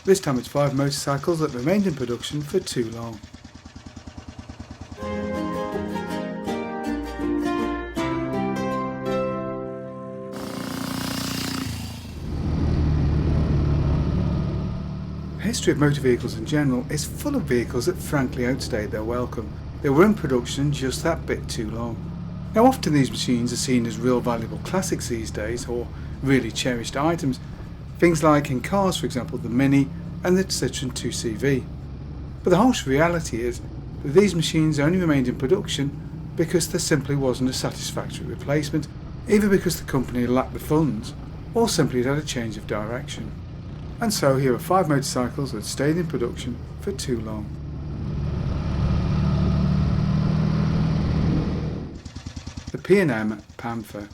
This time it's 5 motorcycles that remained in production for too long. The history of motor vehicles in general is full of vehicles that frankly outstayed their welcome. They were in production just that bit too long. Now often these machines are seen as real valuable classics these days, or really cherished items. Things like in cars, for example, the Mini and the Citroën 2CV. But the harsh reality is that these machines only remained in production because there simply wasn't a satisfactory replacement, either because the company lacked the funds or simply it had a change of direction. And so here are 5 motorcycles that stayed in production for too long. The P&M Panther.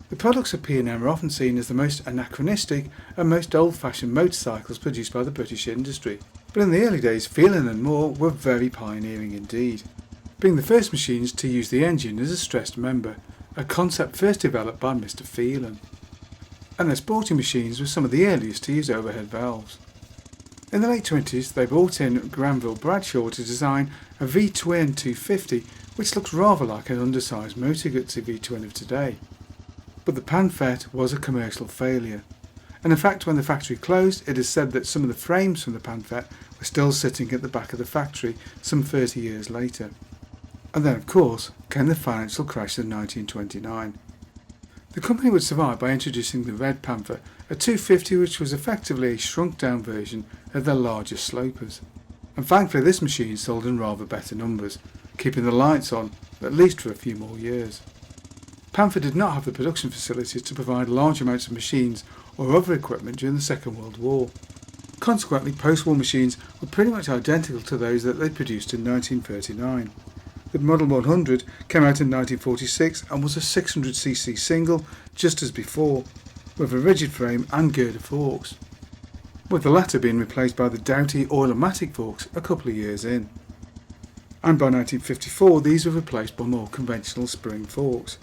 The products of P&M are often seen as the most anachronistic and most old-fashioned motorcycles produced by the British industry. But in the early days, Phelan and Moore were very pioneering indeed, being the first machines to use the engine as a stressed member, a concept first developed by Mr. Phelan. And their sporting machines were some of the earliest to use overhead valves. In the late 20s, they brought in Granville Bradshaw to design a VTwin 250, which looks rather like an undersized Motor Guzzi VTwin of today. But the Panther was a commercial failure, and in fact when the factory closed it is said that some of the frames from the Panther were still sitting at the back of the factory some 30 years later. And then of course came the financial crash in 1929. The company would survive by introducing the Red Panther, a 250 which was effectively a shrunk down version of their larger slopers. And thankfully this machine sold in rather better numbers, keeping the lights on at least for a few more years. Panther did not have the production facilities to provide large amounts of machines or other equipment during the Second World War. Consequently, post-war machines were pretty much identical to those that they produced in 1939. The Model 100 came out in 1946 and was a 600cc single just as before, with a rigid frame and girder forks, with the latter being replaced by the Doughty Oil-O-Matic forks a couple of years in. And by 1954 these were replaced by more conventional spring forks.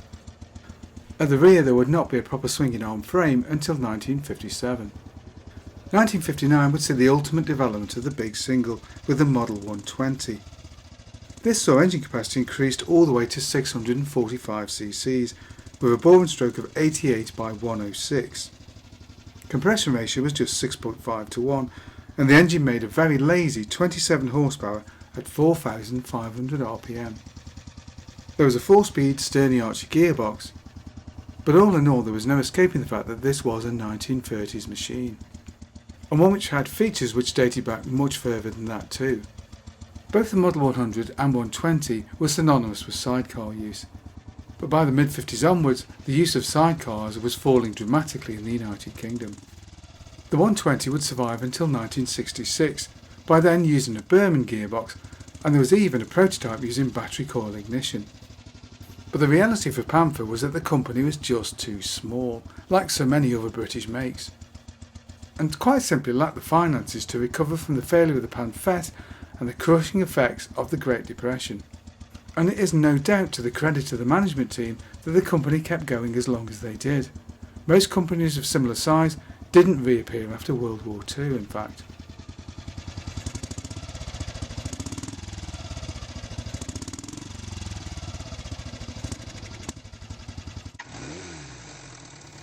At the rear there would not be a proper swinging arm frame until 1957. 1959 would see the ultimate development of the big single with the Model 120. This saw engine capacity increased all the way to 645cc with a bore and stroke of 88 by 106. Compression ratio was just 6.5 to 1 and the engine made a very lazy 27 horsepower at 4,500 rpm. There was a 4-speed Stirling Archer gearbox, but all in all there was no escaping the fact that this was a 1930s machine, and one which had features which dated back much further than that too. Both the Model 100 and 120 were synonymous with sidecar use, but by the mid-50s onwards the use of sidecars was falling dramatically in the United Kingdom. The 120 would survive until 1966, by then using a Berman gearbox, and there was even a prototype using battery coil ignition. But the reality for Panther was that the company was just too small, like so many other British makes, and quite simply lacked the finances to recover from the failure of the Panther and the crushing effects of the Great Depression. And it is no doubt to the credit of the management team that the company kept going as long as they did. Most companies of similar size didn't reappear after World War II, in fact.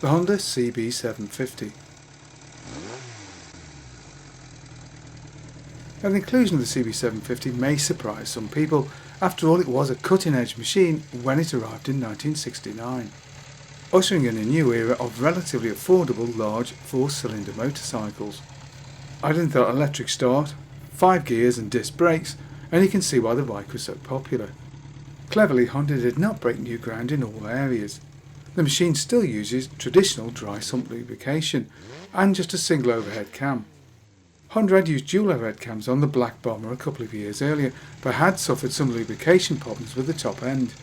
The Honda CB750. Now, the inclusion of the CB750 may surprise some people. After all, it was a cutting-edge machine when it arrived in 1969, ushering in a new era of relatively affordable large 4-cylinder motorcycles. Added the electric start, 5 gears and disc brakes, and you can see why the bike was so popular. Cleverly, Honda did not break new ground in all areas. The machine still uses traditional dry sump lubrication and just a single overhead cam. Honda had used dual overhead cams on the Black Bomber a couple of years earlier, but had suffered some lubrication problems with the top end,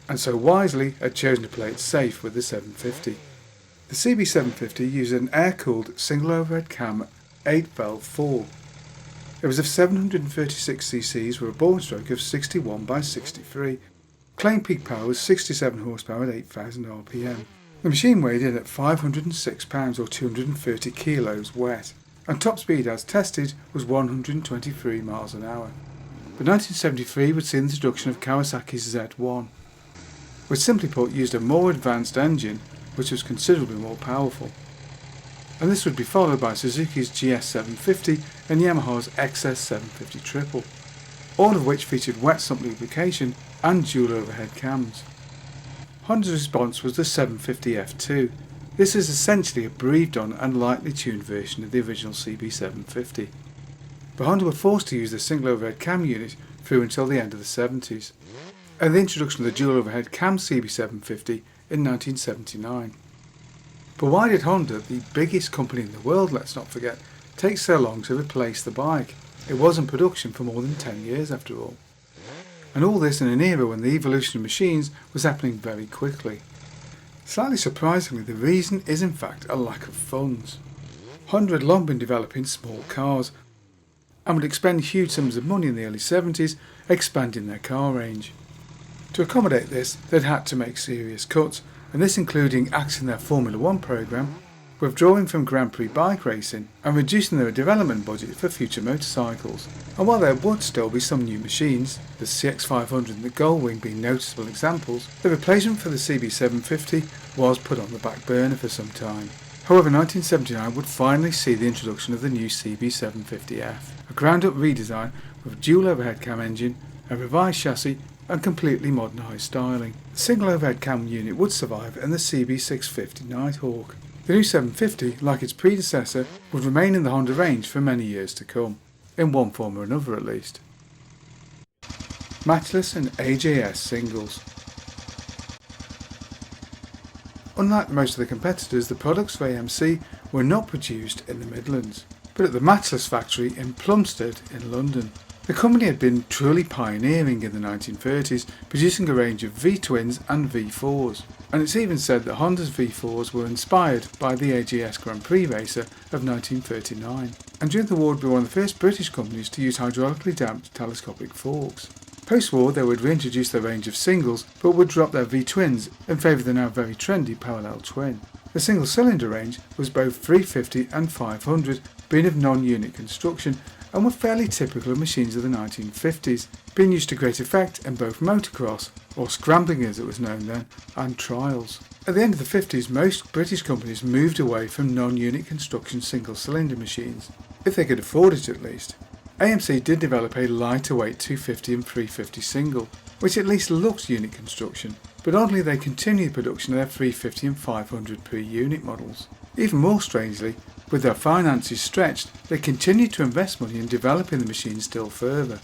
and so wisely had chosen to play it safe with the 750. The CB750 used an air-cooled single overhead cam 8-valve 4. It was of 736cc with a bore stroke of 61 by 63. Claimed peak power was 67 horsepower at 8,000 rpm. The machine weighed in at 506 pounds or 230 kilos wet, and top speed as tested was 123 miles an hour. But 1973 would see the introduction of Kawasaki's Z1, which simply put used a more advanced engine which was considerably more powerful. And this would be followed by Suzuki's GS750 and Yamaha's XS750 Triple, all of which featured wet sump lubrication and dual overhead cams. Honda's response was the 750F2. This is essentially a breathed on and lightly tuned version of the original CB750. But Honda were forced to use the single overhead cam unit through until the end of the 70s, and the introduction of the dual overhead cam CB750 in 1979. But why did Honda, the biggest company in the world let's not forget, take so long to replace the bike? It was in production for more than 10 years after all. And all this in an era when the evolution of machines was happening very quickly. Slightly surprisingly, the reason is in fact a lack of funds. Honda had long been developing small cars and would expend huge sums of money in the early 70s expanding their car range. To accommodate this, they'd had to make serious cuts, and this including axing their Formula 1 programme, withdrawing from Grand Prix bike racing and reducing their development budget for future motorcycles. And while there would still be some new machines, the CX500 and the Gullwing being noticeable examples, the replacement for the CB750 was put on the back burner for some time. However, 1979 would finally see the introduction of the new CB750F, a ground-up redesign with a dual overhead cam engine, a revised chassis and completely modernised styling. The single overhead cam unit would survive in the CB650 Nighthawk. The new 750, like its predecessor, would remain in the Honda range for many years to come, in one form or another at least. Matchless and AJS Singles. Unlike most of the competitors, the products for AMC were not produced in the Midlands, but at the Matchless factory in Plumstead in London. The company had been truly pioneering in the 1930s, producing a range of VTwins and V4s, and it's even said that Honda's V4s were inspired by the AJS Grand Prix racer of 1939, and during the war would be one of the first British companies to use hydraulically damped telescopic forks. Post-war they would reintroduce their range of singles, but would drop their V-twins in favour of the now very trendy parallel twin. The single cylinder range was both 350 and 500, being of non-unit construction, and were fairly typical of machines of the 1950s, being used to great effect in both motocross, or scrambling as it was known then, and trials. At the end of the 50s, most British companies moved away from non-unit construction single-cylinder machines, if they could afford it at least. AMC did develop a lighter weight 250 and 350 single, which at least looked unit construction, but oddly they continued production of their 350 and 500 per unit models. Even more strangely, with their finances stretched, they continued to invest money in developing the machine still further,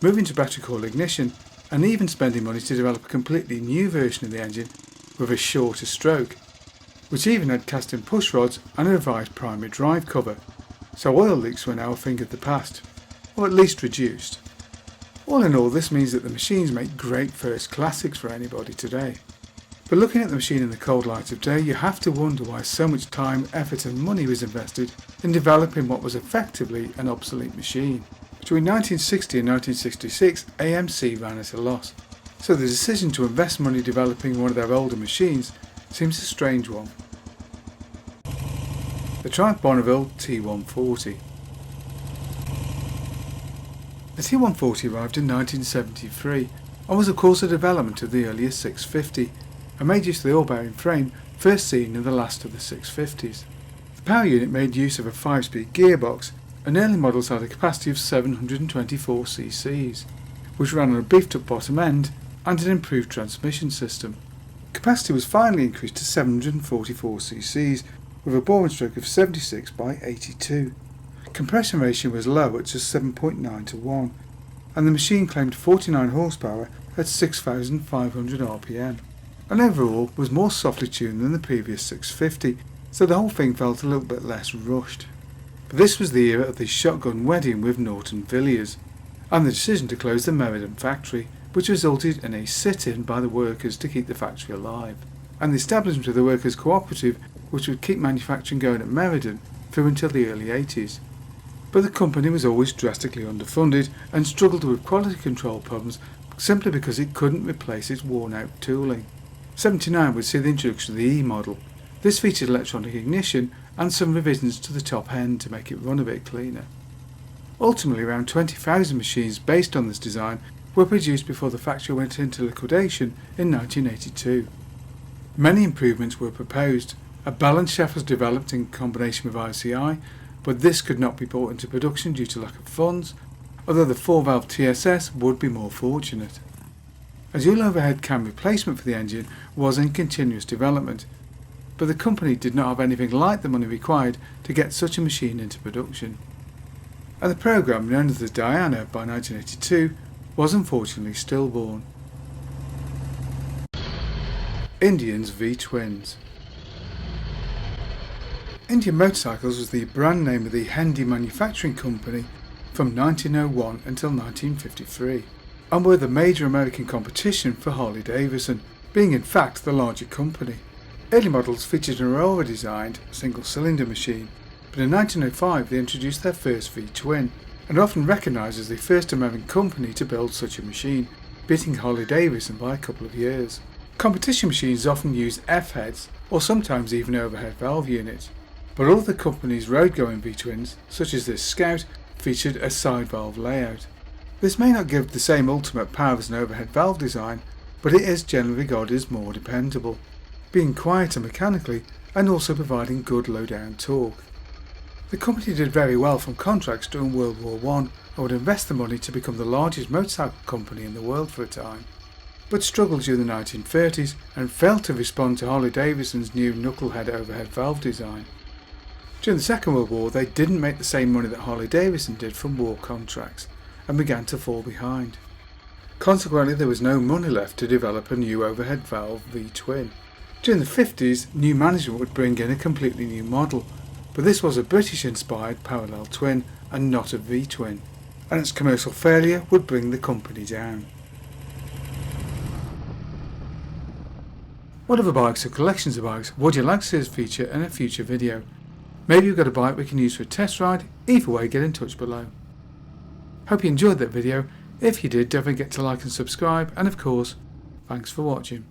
moving to battery coil ignition and even spending money to develop a completely new version of the engine with a shorter stroke, which even had cast-in push rods and a revised primary drive cover, so oil leaks were now a thing of the past, or at least reduced. All in all, this means that the machines make great first classics for anybody today. But looking at the machine in the cold light of day, you have to wonder why so much time, effort and money was invested in developing what was effectively an obsolete machine. Between 1960 and 1966, AMC ran at a loss, so the decision to invest money developing one of their older machines seems a strange one. The Triumph Bonneville T140. The T140 arrived in 1973 and was of course a development of the earlier 650, and made use of the oil-bearing frame first seen in the last of the 650s. The power unit made use of a 5-speed gearbox, and early models had a capacity of 724 cc's, which ran on a beefed-up bottom end and an improved transmission system. Capacity was finally increased to 744 cc's with a bore and stroke of 76 by 82. Compression ratio was low at just 7.9 to 1, and the machine claimed 49 horsepower at 6,500 rpm. And overall was more softly tuned than the previous 650, so the whole thing felt a little bit less rushed. But this was the era of the shotgun wedding with Norton Villiers, and the decision to close the Meriden factory, which resulted in a sit-in by the workers to keep the factory alive, and the establishment of the Workers' Cooperative, which would keep manufacturing going at Meriden through until the early 80s. But the company was always drastically underfunded and struggled with quality control problems simply because it couldn't replace its worn-out tooling. '79 would see the introduction of the E model. This featured electronic ignition and some revisions to the top end to make it run a bit cleaner. Ultimately, around 20,000 machines based on this design were produced before the factory went into liquidation in 1982. Many improvements were proposed. A balance shaft was developed in combination with ICI, but this could not be brought into production due to lack of funds, although the 4-valve TSS would be more fortunate. A dual overhead cam replacement for the engine was in continuous development, but the company did not have anything like the money required to get such a machine into production. And the program, known as the Diana by 1982, was unfortunately stillborn. Indian's VTwins. Indian Motorcycles was the brand name of the Hendy manufacturing company from 1901 until 1953, and were the major American competition for Harley-Davidson, being in fact the larger company. Early models featured an Aurora-designed single-cylinder machine, but in 1905 they introduced their first VTwin, and are often recognised as the first American company to build such a machine, beating Harley-Davidson by a couple of years. Competition machines often use F-heads, or sometimes even overhead valve units, but all of the company's road-going VTwins, such as this Scout, featured a side valve layout. This may not give the same ultimate power as an overhead valve design, but it is generally regarded as more dependable, being quieter mechanically and also providing good low-down torque. The company did very well from contracts during World War I and would invest the money to become the largest motorcycle company in the world for a time, but struggled during the 1930s and failed to respond to Harley-Davidson's new knucklehead overhead valve design. During the Second World War they didn't make the same money that Harley-Davidson did from war contracts and began to fall behind. Consequently there was no money left to develop a new overhead valve V-twin. During the 50s new management would bring in a completely new model, but this was a British-inspired parallel twin and not a V-twin, and its commercial failure would bring the company down. What other bikes or collections of bikes would you like to see us feature in a future video? Maybe you've got a bike we can use for a test ride. Either way, get in touch below. Hope you enjoyed that video. If you did, don't forget to like and subscribe, and of course, thanks for watching.